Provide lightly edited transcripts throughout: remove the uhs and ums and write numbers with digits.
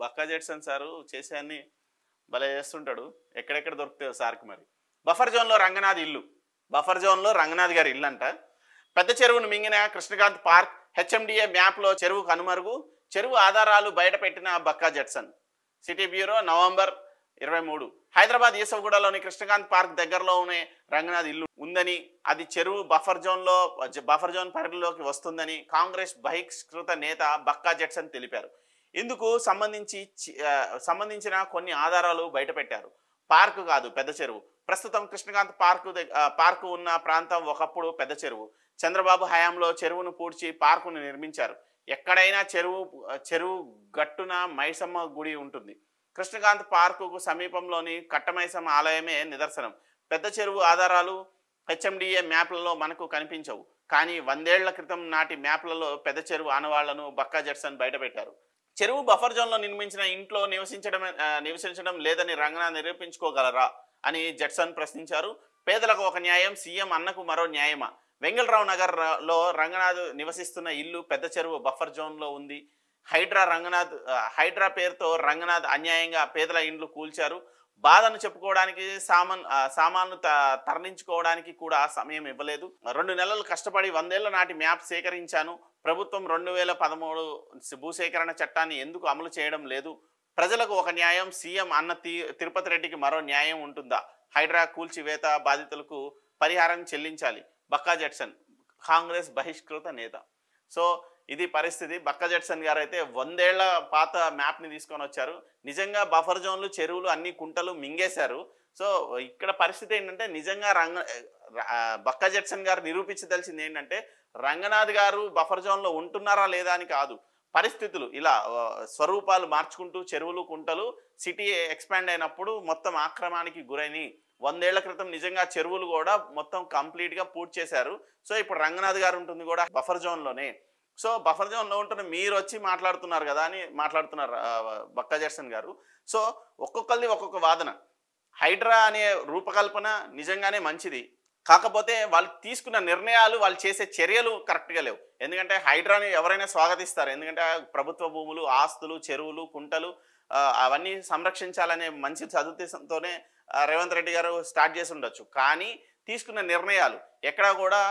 Bakka జెట్సన్ sir చేసేయన్ని భలే చేస్తుంటాడు. ఎక్కడెక్కడ దొరుకుతాయో సార్కి మరి. బఫర్ జోన్లో రంగనాథ్ ఇల్లు. బఫర్ జోన్లో రంగనాథ్ గారి ఇల్లు అంట. పెద్ద చెరువును మింగిన కృష్ణకాంత్ పార్క్. హెచ్ఎండిఏ మ్యాప్లో చెరువు కనుమరుగు. చెరువు ఆధారాలు బయట పెట్టిన Bakka Judson. City bureau November 23. Hyderabad ఈసవగూడలోని కృష్ణకాంత్ పార్క్ దగ్గరలోనే రంగనాథ్ ఇల్లు ఉందని, అది చెరువు బఫర్ జోన్ పరిధిలోకి వస్తుందని కాంగ్రెస్ బహిష్కృత నేత బక్కా జెట్సన్ తెలిపారు. ఇందుకు సంబంధించిన కొన్ని ఆధారాలు బయటపెట్టారు. పార్కు కాదు, పెద్ద చెరువు. ప్రస్తుతం కృష్ణకాంత్ పార్కు ఉన్న ప్రాంతం ఒకప్పుడు పెద్ద చెరువు. చంద్రబాబు హయాంలో చెరువును పూడ్చి పార్కును నిర్మించారు. ఎక్కడైనా చెరువు గట్టున మైసమ్మ గుడి ఉంటుంది. కృష్ణకాంత్ పార్కుకు సమీపంలోని కట్టమైసమ్మ ఆలయమే నిదర్శనం. పెద్ద చెరువు ఆధారాలు హెచ్ఎండిఏ మ్యాప్లలో మనకు కనిపించవు. కానీ 100 ఏళ్ల క్రితం నాటి మ్యాప్లలో పెద్ద చెరువు ఆనవాళ్లను బక్కా జెట్సన్ బయటపెట్టారు. చెరువు బఫర్ జోన్లో నిర్మించిన ఇంట్లో నివసించడం లేదని రంగనాథ్ నిరూపించుకోగలరా అని జెట్సన్ ప్రశ్నించారు. పేదలకు ఒక న్యాయం, సీఎం అన్నకు మరో న్యాయమా? వెంగళరావు నగర్లో రంగనాథ్ నివసిస్తున్న ఇల్లు పెద్ద చెరువు బఫర్ జోన్లో ఉంది. హైడ్రా పేరుతో రంగనాథ్ అన్యాయంగా పేదల ఇండ్లు కూల్చారు. బాధను చెప్పుకోవడానికి, సామాన్లు తరలించుకోవడానికి కూడా సమయం ఇవ్వలేదు. 2 నెలలు కష్టపడి 100 ఏళ్ల నాటి మ్యాప్ సేకరించాను. ప్రభుత్వం 2013 భూసేకరణ చట్టాన్ని ఎందుకు అమలు చేయడం లేదు? ప్రజలకు ఒక న్యాయం, సీఎం అన్న తిరుపతి రెడ్డికి మరో న్యాయం ఉంటుందా? హైడ్రా కూల్చివేత బాధితులకు పరిహారం చెల్లించాలి. బక్కా జెట్సన్ కాంగ్రెస్ బహిష్కృత నేత. సో ఇది పరిస్థితి. బక్కా జెట్సన్ గారు అయితే 100 ఏళ్ల పాత మ్యాప్ని తీసుకొని వచ్చారు. నిజంగా బఫర్ జోన్లు, చెరువులు, అన్ని కుంటలు మింగేశారు. సో ఇక్కడ పరిస్థితి ఏంటంటే, నిజంగా బక్కా జెట్సన్ గారు నిరూపించదలిసింది ఏంటంటే, రంగనాథ్ గారు బఫర్ జోన్లో ఉంటున్నారా లేదా అని కాదు, పరిస్థితులు ఇలా స్వరూపాలు మార్చుకుంటూ చెరువులు, కుంటలు సిటీ ఎక్స్పాండ్ అయినప్పుడు మొత్తం ఆక్రమణకి గురైన 100 ఏళ్ల క్రితం నిజంగా చెరువులు కూడా మొత్తం కంప్లీట్గా పూర్తి చేశారు. సో ఇప్పుడు రంగనాథ్ గారు ఉంటుంది కూడా బఫర్ జోన్లోనే. సో బఫర్ జోన్లో ఉంటున్న మీరు వచ్చి మాట్లాడుతున్నారు కదా అని మాట్లాడుతున్నారు బక్కా జెట్సన్ గారు. సో ఒక్కొక్కరిది ఒక్కొక్క వాదన. హైడ్రా అనే రూపకల్పన నిజంగానే మంచిది. కాకపోతే వాళ్ళు తీసుకున్న నిర్ణయాలు, వాళ్ళు చేసే చర్యలు కరెక్ట్గా లేవు. ఎందుకంటే హైడ్రాని ఎవరైనా స్వాగతిస్తారు. ఎందుకంటే ప్రభుత్వ భూములు, ఆస్తులు, చెరువులు, కుంటలు అవన్నీ సంరక్షించాలనే మంచి సదుద్దేశంతోనే రేవంత్ రెడ్డి గారు స్టార్ట్ చేసి ఉండొచ్చు. కానీ తీసుకున్న నిర్ణయాలు ఎక్కడా కూడా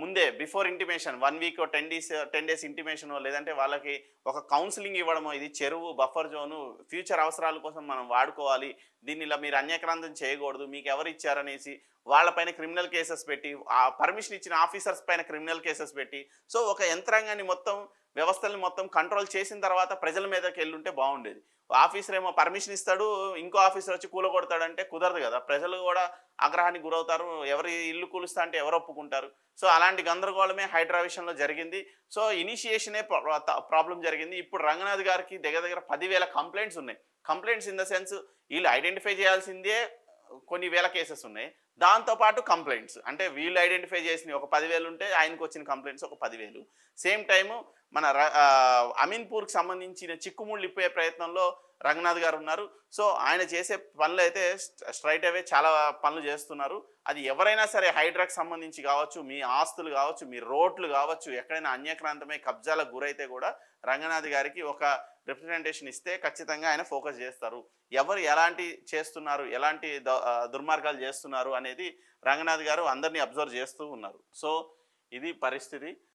ముందే before intimation 1 week 10 days intimation, లేదంటే వాళ్ళకి ఒక కౌన్సిలింగ్ ఇవ్వడమో, ఇది చెరువు బఫర్ జోను ఫ్యూచర్ అవసరాల కోసం మనం వాడుకోవాలి, దీన్ని ఇలా మీరు అన్యాక్రాంతం చేయకూడదు, మీకు ఎవరు ఇచ్చారనేసి వాళ్ళపైన క్రిమినల్ కేసెస్ పెట్టి, ఆ పర్మిషన్ ఇచ్చిన ఆఫీసర్స్ పైన క్రిమినల్ కేసెస్ పెట్టి, సో ఒక యంత్రాంగాన్ని మొత్తం వ్యవస్థల్ని మొత్తం కంట్రోల్ చేసిన తర్వాత ప్రజల మీదకి వెళ్ళుంటే బాగుండేది. ఆఫీసర్ ఏమో పర్మిషన్ ఇస్తాడు, ఇంకో ఆఫీసర్ వచ్చి కూలగొడతాడంటే కుదరదు కదా. ప్రజలు కూడా ఆగ్రహానికి గురవుతారు. ఎవరి ఇల్లు కూలుస్తా అంటే ఎవరు ఒప్పుకుంటారు? సో అలాంటి గందరగోళమే హైడ్రా విషయంలో జరిగింది. సో ఇనిషియేషనే ప్రాబ్లం జరిగింది. ఇప్పుడు రంగనాథ్ గారికి దగ్గర 10,000 కంప్లైంట్స్ ఉన్నాయి. కంప్లైంట్స్ ఇన్ ద సెన్స్ వీళ్ళు ఐడెంటిఫై చేయాల్సిందే కొన్ని వేల కేసెస్ ఉన్నాయి. దాంతోపాటు కంప్లైంట్స్ అంటే వీళ్ళు ఐడెంటిఫై చేసిన ఒక 10,000 ఉంటే ఆయనకు వచ్చిన కంప్లైంట్స్ ఒక 10,000. సేమ్ టైము మన అమీన్పూర్కి సంబంధించిన చిక్కుముళ్ళు ఇప్పే ప్రయత్నంలో రంగనాథ్ గారు ఉన్నారు. సో ఆయన చేసే పనులు అయితే స్ట్రైట్ అవే చాలా పనులు చేస్తున్నారు. అది ఎవరైనా సరే హైడ్రాకి సంబంధించి కావచ్చు, మీ ఆస్తులు కావచ్చు, మీ రోడ్లు కావచ్చు, ఎక్కడైనా అన్యక్రాంతమై కబ్జాలకు గురైతే కూడా రంగనాథ్ గారికి ఒక రిప్రజెంటేషన్ ఇస్తే ఖచ్చితంగా ఆయన ఫోకస్ చేస్తారు. ఎవరు ఎలాంటి చేస్తున్నారు, ఎలాంటి దుర్మార్గాలు చేస్తున్నారు అనేది రంగనాథ్ గారు అందరినీ అబ్జర్వ్ చేస్తూ ఉన్నారు. సో ఇది పరిస్థితి.